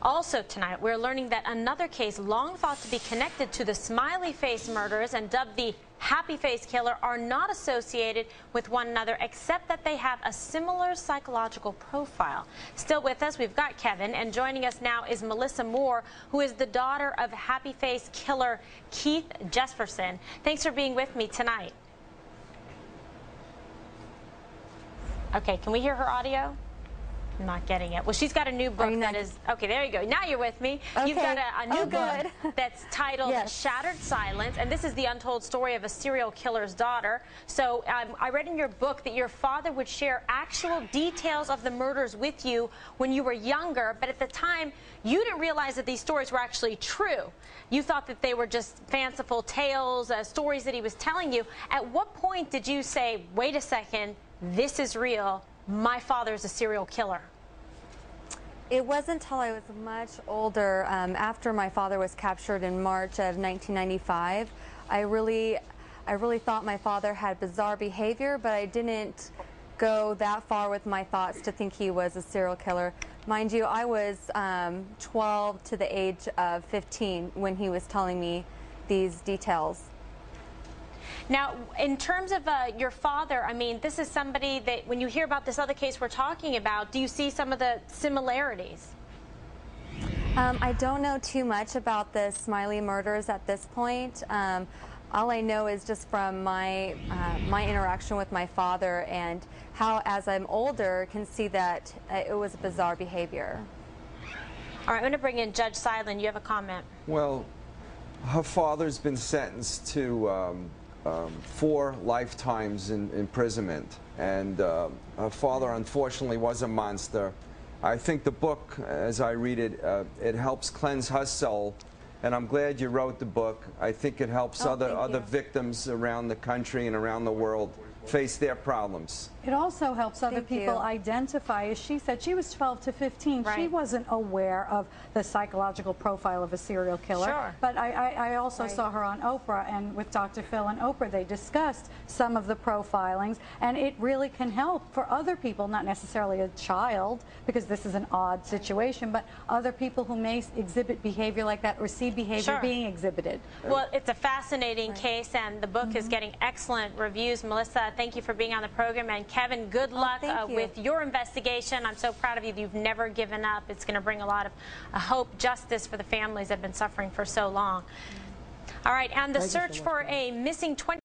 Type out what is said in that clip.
Also tonight, we're learning that another case long thought to be connected to the smiley face murders and dubbed the happy face killer are not associated with one another, except that they have a similar psychological profile. Still with us, we've got Kevin, and joining us now is Melissa Moore, who is the daughter of happy face killer Keith Jesperson. Thanks for being with me tonight. Okay, can we hear her audio? I'm not getting it. Well, she's got a new book that is... Okay, there you go. Now you're with me. Okay. You've got a new book that's titled Shattered Silence, and this is the untold story of a serial killer's daughter. So I read in your book that your father would share actual details of the murders with you when you were younger, but at the time, you didn't realize that these stories were actually true. You thought that they were just fanciful tales, stories that he was telling you. At what point did you say, wait a second, this is real? My father's a serial killer? It wasn't until I was much older, after my father was captured in March of 1995, I really thought my father had bizarre behavior, but I didn't go that far with my thoughts to think he was a serial killer. Mind you, I was 12 to the age of 15 when he was telling me these details. Now, in terms of your father, I mean, this is somebody that, when you hear about this other case we're talking about, do you see some of the similarities? I don't know too much about the Smiley murders at this point. All I know is just from my interaction with my father and how, as I'm older, can see that it was bizarre behavior. All right, I'm going to bring in Judge Seidlin. You have a comment. Well, her father's been sentenced to 4 lifetimes in imprisonment, and her father unfortunately was a monster. I think the book, as I read it, it helps cleanse her soul, and I'm glad you wrote the book. I think it helps other victims around the country and around the world face their problems. It also helps other people identify. As she said, she was 12 to 15. Right. She wasn't aware of the psychological profile of a serial killer. Sure. But I also saw her on Oprah, and with Dr. Phil and Oprah, they discussed some of the profilings, and it really can help for other people, not necessarily a child, because this is an odd situation, but other people who may exhibit behavior like that or see behavior being exhibited. Well, it's a fascinating case, and the book is getting excellent reviews. Melissa, thank you for being on the program, and Kevin, good luck with your investigation. I'm so proud of you. You've never given up. It's going to bring a lot of hope, justice for the families that have been suffering for so long. All right, and the search for a missing 20